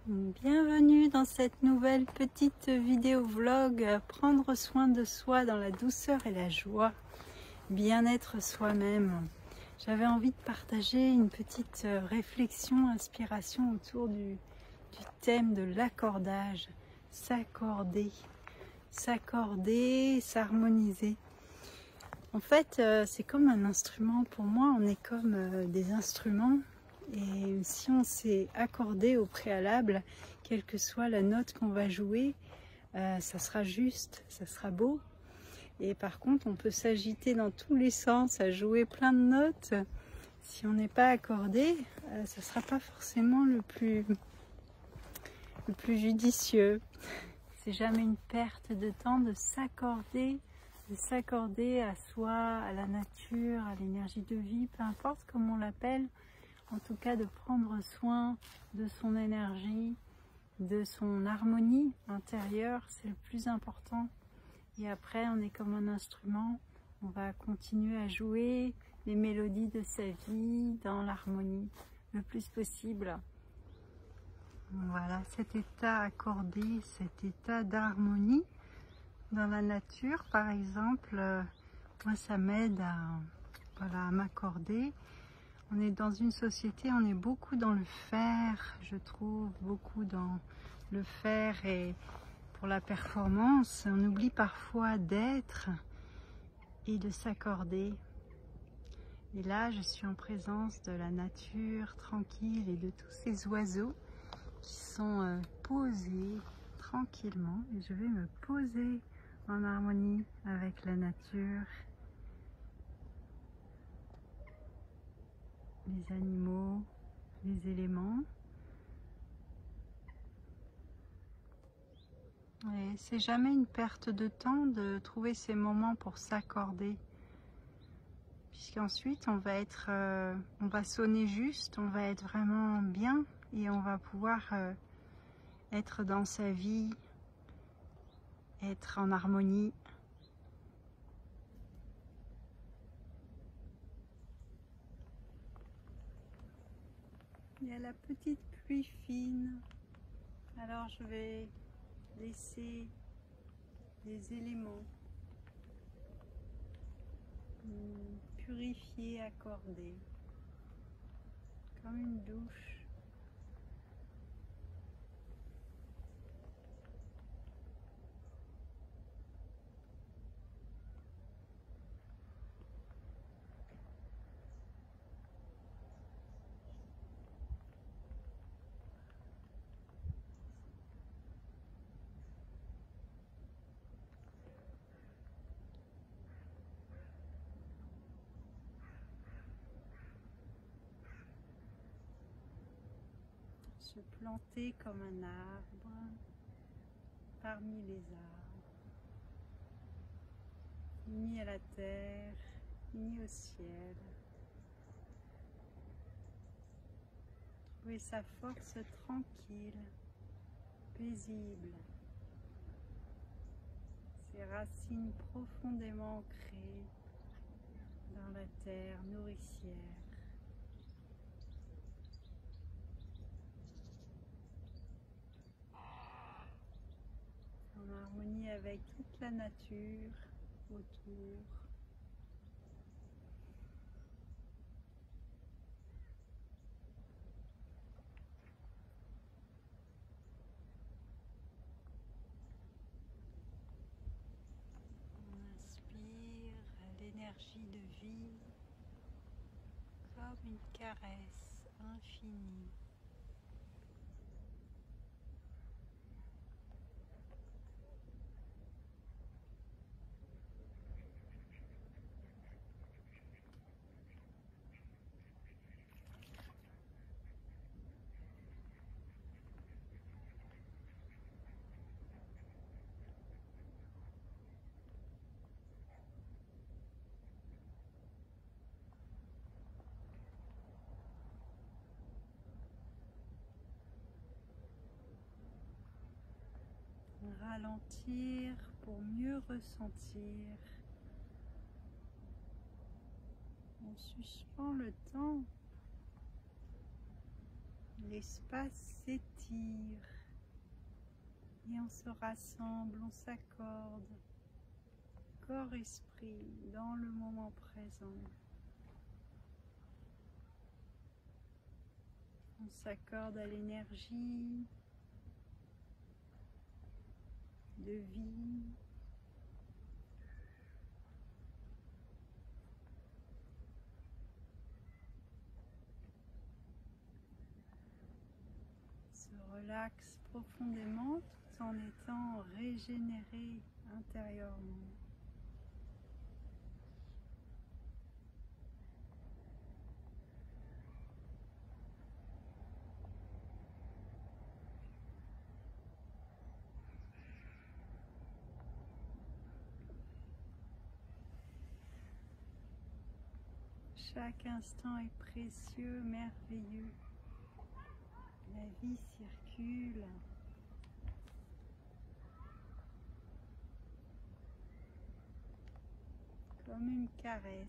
Bienvenue dans cette nouvelle petite vidéo vlog prendre soin de soi dans la douceur et la joie, bien-être soi-même. J'avais envie de partager une petite réflexion, inspiration autour du thème de l'accordage, s'accorder, s'harmoniser. En fait, c'est comme un instrument. Pour moi, on est comme des instruments. Et si on s'est accordé au préalable, quelle que soit la note qu'on va jouer, ça sera juste, ça sera beau. Et par contre, on peut s'agiter dans tous les sens, à jouer plein de notes. Si on n'est pas accordé, ça ne sera pas forcément le plus judicieux. C'est jamais une perte de temps de s'accorder à soi, à la nature, à l'énergie de vie, peu importe comment on l'appelle. En tout cas, de prendre soin de son énergie, de son harmonie intérieure, c'est le plus important. Et après, on est comme un instrument, on va continuer à jouer les mélodies de sa vie dans l'harmonie le plus possible. Voilà, cet état accordé, cet état d'harmonie dans la nature, par exemple, moi ça m'aide à m'accorder. On est dans une société, on est beaucoup dans le faire, je trouve, beaucoup dans le faire et pour la performance. On oublie parfois d'être et de s'accorder. Et là, je suis en présence de la nature tranquille et de tous ces oiseaux qui sont posés tranquillement. Et je vais me poser en harmonie avec la nature. Les animaux, les éléments. Et c'est jamais une perte de temps de trouver ces moments pour s'accorder. Puisqu'ensuite on va sonner juste, on va être vraiment bien et on va pouvoir être dans sa vie, être en harmonie. Il y a la petite pluie fine, alors je vais laisser les éléments purifier, accorder, comme une douche. Se planter comme un arbre parmi les arbres, uni à la terre, uni au ciel. Trouver sa force tranquille, paisible, ses racines profondément ancrées dans la terre nourricière. En harmonie avec toute la nature autour. On inspire l'énergie de vie comme une caresse infinie. Ralentir pour mieux ressentir. On suspend le temps L'espace s'étire et on se rassemble, on s'accorde, corps-esprit, dans le moment présent. On s'accorde à l'énergie de vie. Se relaxe profondément tout en étant régénéré intérieurement. Chaque instant est précieux, merveilleux. La vie circule. Comme une caresse.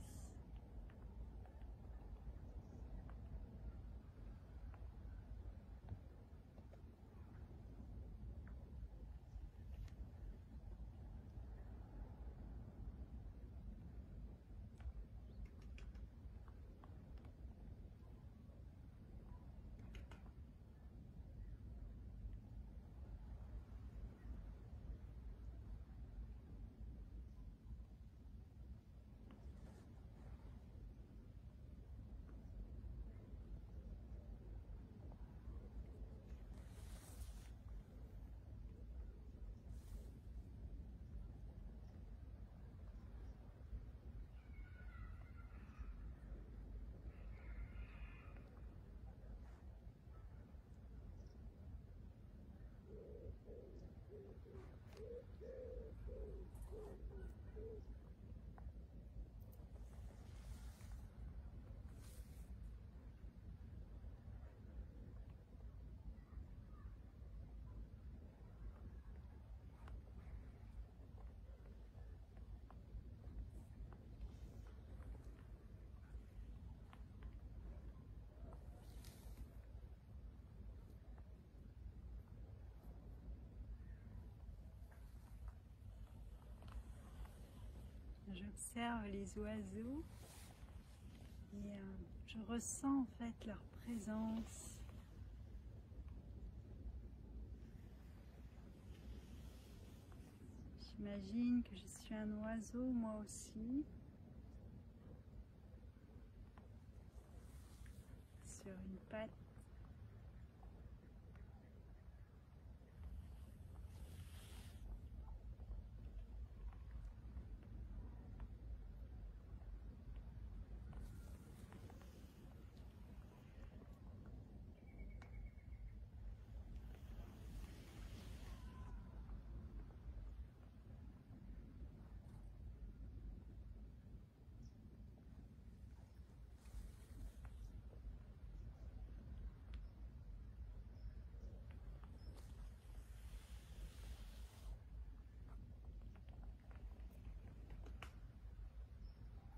J'observe les oiseaux et je ressens en fait leur présence. J'imagine que je suis un oiseau moi aussi, sur une patte.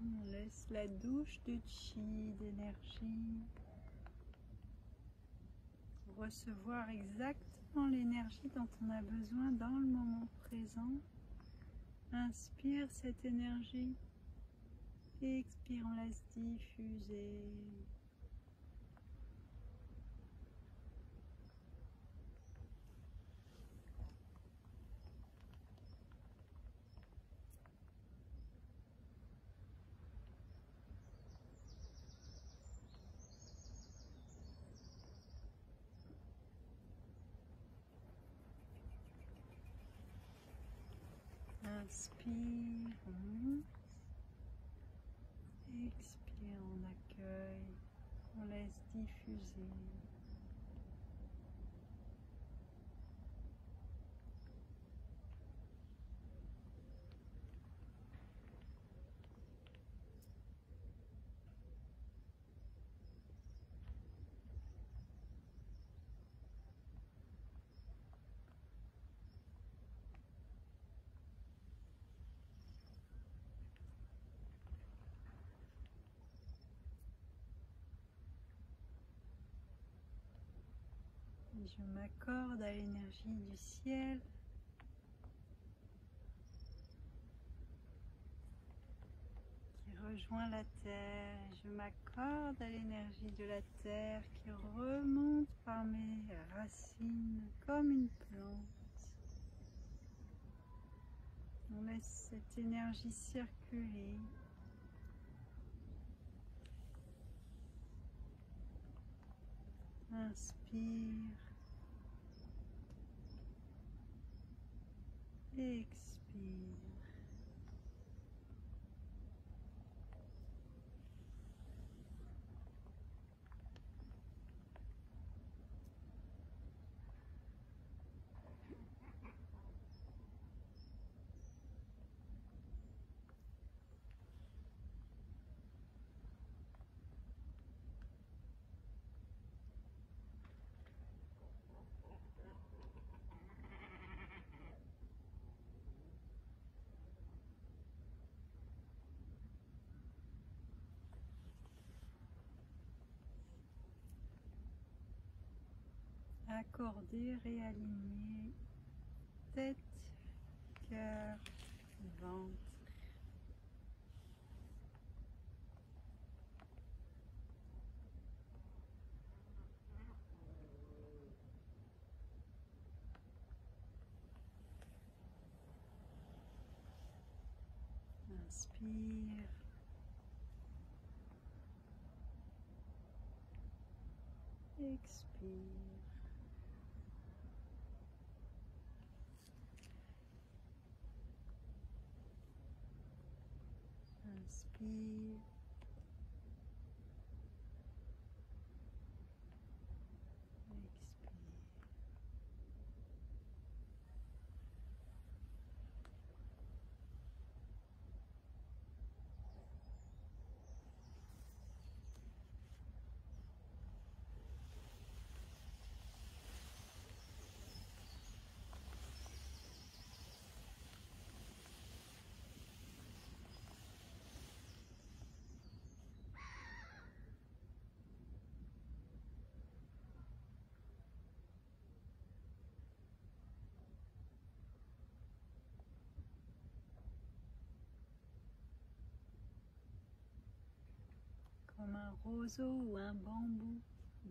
On laisse la douche de chi, d'énergie, recevoir exactement l'énergie dont on a besoin dans le moment présent. Inspire cette énergie, expire, on laisse diffuser. Inspire, expire, on accueille, on laisse diffuser. je m'accorde à l'énergie du ciel. Qui rejoint la terre. Je m'accorde à l'énergie de la terre qui remonte par mes racines comme une plante. On laisse cette énergie circuler. Inspire. Expire. Accorder, réaligner tête, cœur, ventre. Inspire. Expire. Inspire. Expire. Comme un roseau ou un bambou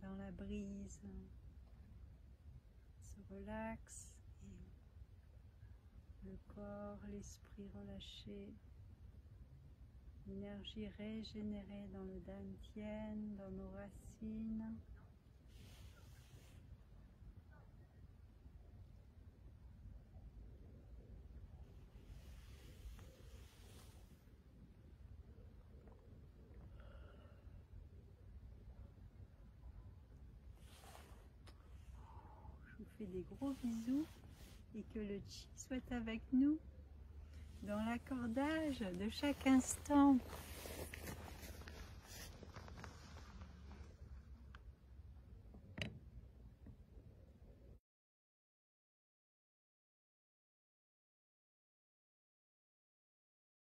dans la brise. Se relaxe et le corps, l'esprit relâché. L'énergie régénérée dans le dantian, dans nos racines. Je vous fais des gros bisous et que le chi soit avec nous dans l'accordage de chaque instant.